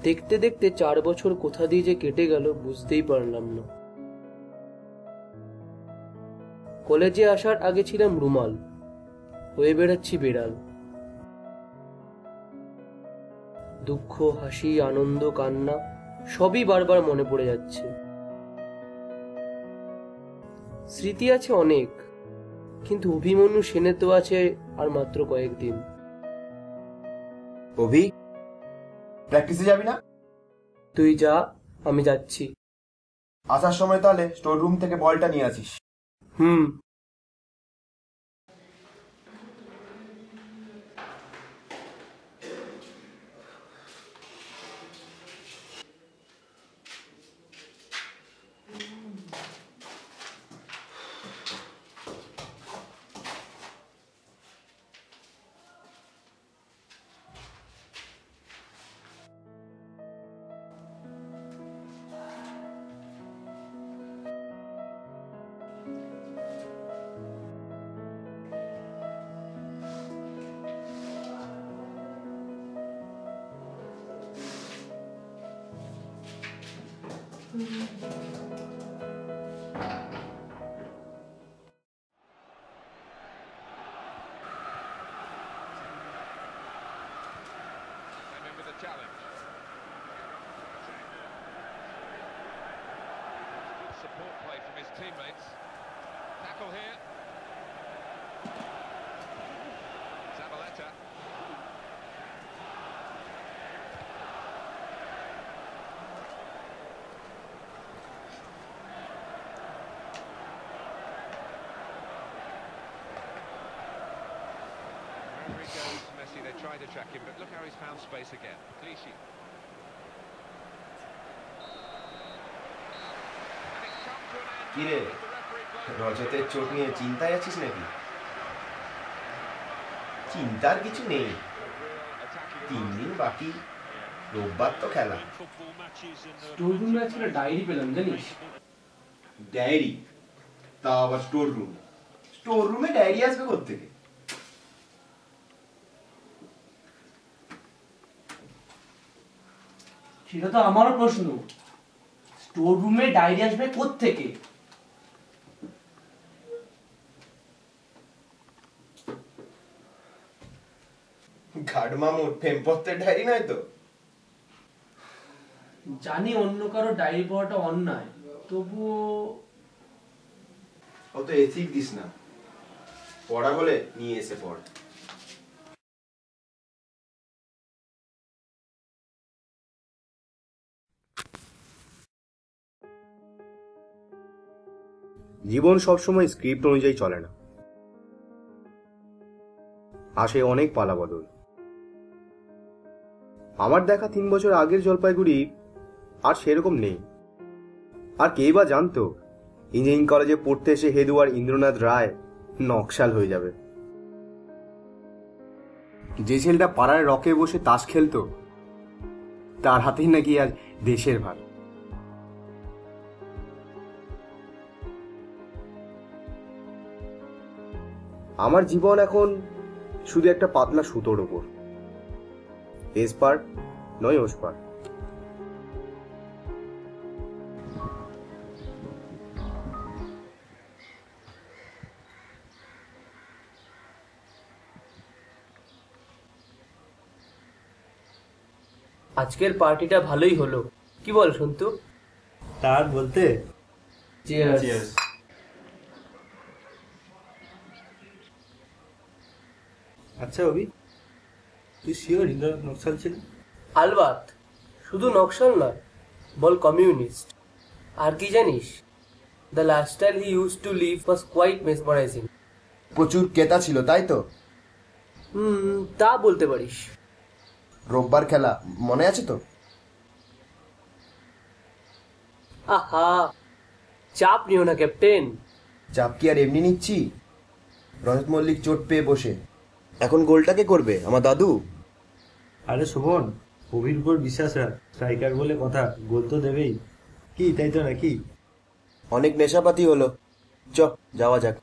দেখতে দেখতে 4 বছর কোথা দিয়ে যে কেটে গেল বুঝতেই পারলাম না। কলেজে আসার আগে ছিলাম রুমাল, হয়ে বেড়াচ্ছি বেড়াল। দুঃখ, হাসি, আনন্দ, কান্না সবই বারবার মনে পড়ে যাচ্ছে। স্মৃতি আছে অনেক, কিন্তু অভিমন্যু সেনে তো আছে আর মাত্র কয়েকদিন। অভি, প্র্যাকটিসে যাবি না? তুই যা, আমি যাচ্ছি। আসার সময় তাহলে স্টোর রুম থেকে বলটা নিয়ে আসিস। হুম। Challenge. Good support play from his teammates. Tackle here. Zabaleta. Wherever he goes, Messi, they try to track him, but look how he's found space again. Clichy. কিরে, রজতের চোট নিয়ে চিন্তায় আছিস নাকি? চিন্তার কিছু নেই, 3 দিন বাকি, রোববার তো খেলা। স্টোর রুমে আজকে ডায়েরি পেলাম জানিস? ডায়েরি? তা আবার স্টোর রুম? স্টোর রুমে ডায়েরি আসবে কোত্থেকে? সেটা তো আমারও প্রশ্ন, স্টোর রুমে ডায়েরি আসবে কোত্থেকে? ঘাট মামুর প্রেমপত্রের ডায়েরি নয় তো? জানি অন্য কারো ডায়েরি পড়াটা অন্যায়, তবুও অত এথিক দিস না, পড়া হলে নিয়ে এসে পড়। জীবন সবসময় স্ক্রিপ্ট অনুযায়ী চলে না, আসে অনেক পালাবদল। আমার দেখা 3 বছর আগের জলপাইগুড়ি আর সেরকম নেই। আর কেই বা জানতো ইঞ্জিনিয়ারিং কলেজে পড়তে এসে হেদু আর ইন্দ্রনাথ রায় নকশাল হয়ে যাবে। যে ছেলেটা পাড়ায় রকে বসে তাস খেলতো, তার হাতেই নাকি আজ দেশের ভার। আমার জীবন এখন শুধু একটা পাতলা সুতোর ওপর, এসপার নয় ওসপার। আজকের পার্টিটা ভালোই হলো, কি বল সন্তু? তার বলতে চিয়ার্স। আচ্ছা অভি, তুই শিওর ইন্দ্রনাথ নকশাল ছিল? আলবাত, শুধু নকশাল নয়, বল কমিউনিস্ট। আর কি জানিস, the lifestyle he use to live was quite mesmerising. প্রচুর ক্রেতা ছিল তাই তো? তা বলতে পারিস। রোববার খেলা মনে আছে তো? আহা, চাপ নিও না ক্যাপ্টেন। চাপ কি আর এমনি নিচ্ছি? রজত মল্লিক চোট পেয়ে বসে, এখন গোলটাকে করবে আমার দাদু। আরে শোভন, অভির উপর বিশ্বাস রাখ, স্ট্রাইকার বলে কথা, গোল তো দেবেই। কি তাই তো নাকি? অনেক নেশাপাতি হলো, চ যাওয়া যাক।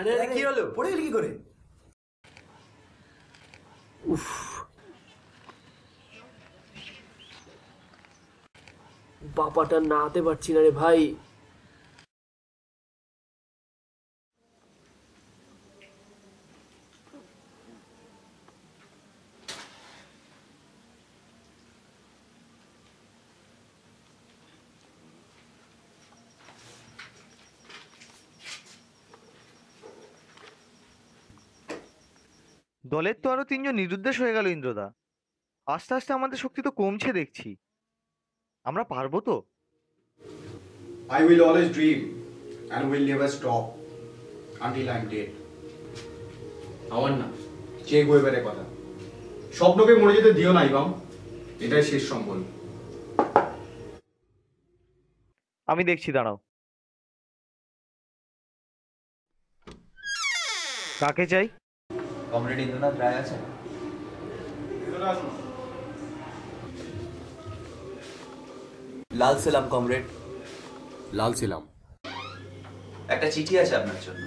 আরে আরে কি হলো? পড়ে গেলি কি করে? উফ, বাপাটা নাড়াতে পারছি না রে ভাই। দলের তো আরো তিনজন নিরুদ্দেশ হয়ে গেল ইন্দ্রদা। আস্তে আস্তে আমাদের শক্তি তো কমছে দেখছি। আমরা পারবো তো? I will always dream and will never stop until I'm dead. আমার না, চে গুয়েভারের কথা। স্বপ্নকে মরে যেতে দিও না ইমাম, এটাই শেষ সম্বল। আমি দেখছি, দাঁড়াও। কাকে চাই? কমরেড ইন্দ্রনাথ রায় আছে? লাল সেলাম কমরেড। লাল ছিলাম। একটা চিঠি আছে আপনার জন্য।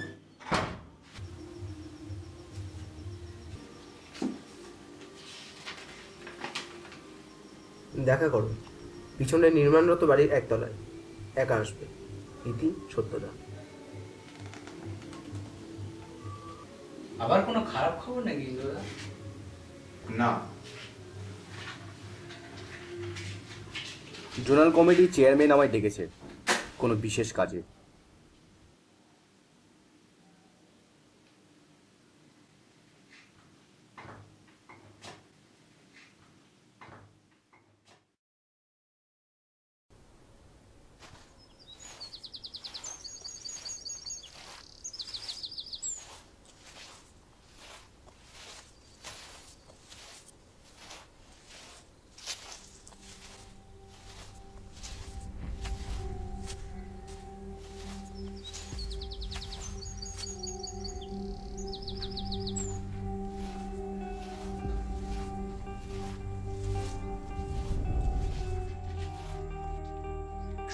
দেখা করো, পিছনে নির্মাণরত বাড়ির একতলায়। একা আসবে। ইতি সত্যদা। আবার কোনো খারাপ খবর নাকি ইন্দ্রদা? না, জোনাল কমিটির চেয়ারম্যান আমায় ডেকেছে কোনো বিশেষ কাজে।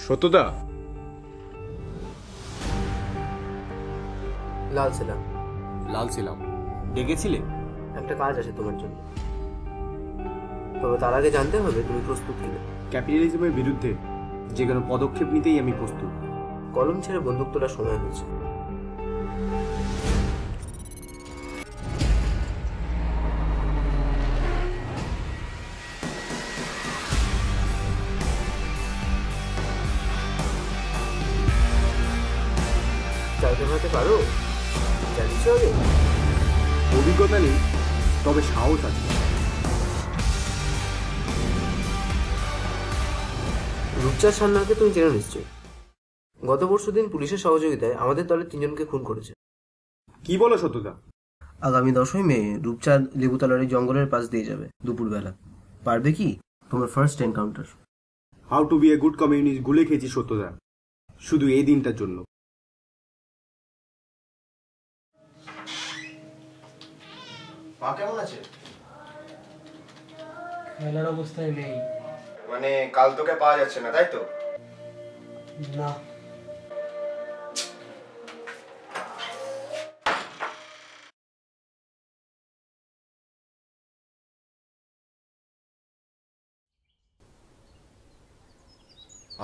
সত্যদা, লাল ছিলাম। লাল ছিলাম। ডেকেছিলে? একটা কাজ আছে তোমার জন্য, তবে তার আগে জানতে হবে তুমি প্রস্তুত কিনা। ক্যাপিটালিজমের বিরুদ্ধে যে কোনো পদক্ষেপ নিতেই আমি প্রস্তুত। কলম ছেড়ে বন্দুক তোলার সময় হয়েছে। চাইতে ভাতে পারো? জানিস আগে? অভিজ্ঞতা নেই, তবে সাহস আছে। রূপচাঁদ সান্যালকে তুমি চেনো নিশ্চয়ই। গত পরশুদিন পুলিশের সহযোগিতায় আমাদের দলের 3 জনকে খুন করেছে। কি বলো সত্যদা? আগামী 10ই মে রূপচাঁদ লেবুতলার এই জঙ্গলের পাশ দিয়ে যাবে দুপুরবেলা। পারবে কি? তোমার first encounter. How to be a good communist ভুলে খেয়েছি সত্যদা, শুধু এই দিনটার জন্য। মা কেমন আছে? খেলার অবস্থায় নেই। মানে কাল তোকে পাওয়া যাচ্ছে না, তাই তো? না,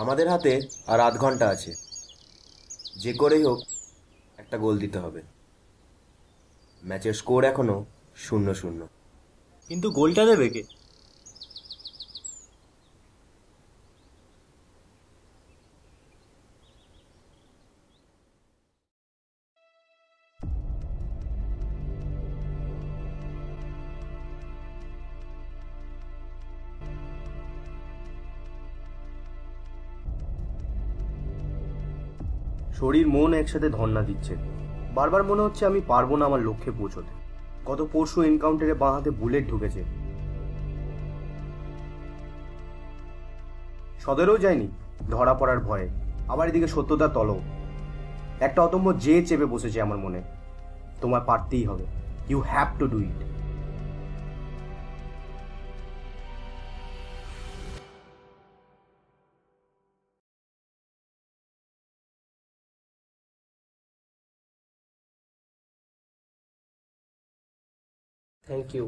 আমাদের হাতে আর 8 ঘন্টা আছে। যে করেই হোক একটা গোল দিতে হবে। ম্যাচের স্কোর এখনো 0-0। কিন্তু গোলটা দেবে কে? শরীর মন একসাথে ধর্ণা দিচ্ছে। বারবার মনে হচ্ছে আমি পারবো না আমার লক্ষ্যে পৌঁছতে। গত পরশু এনকাউন্টারে বাঁ হাতে বুলেট ঢুকেছে। সদরেও যায়নি ধরা পড়ার ভয়ে। আবার এদিকে সত্যতা তলব। একটা অদম্য যে চেপে বসেছে আমার মনে। তোমার পারতেই হবে। You have to do it. Thank you.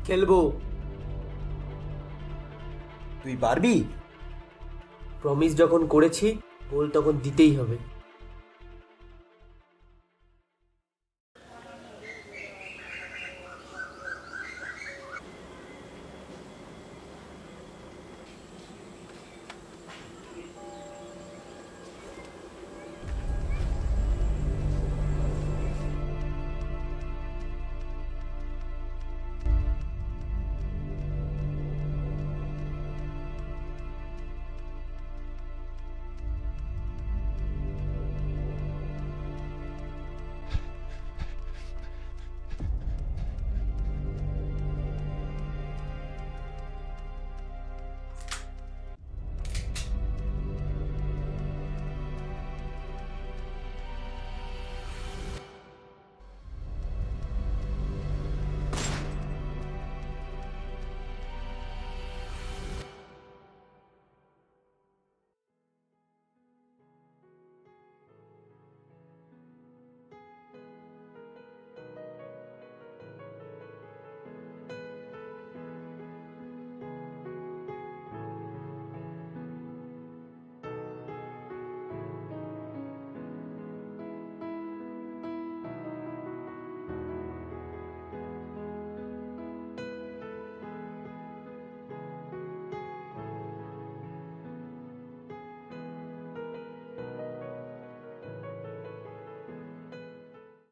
খেলবো। তুই পারবি? প্রমিস যখন করেছি গোল তখন দিতেই হবে।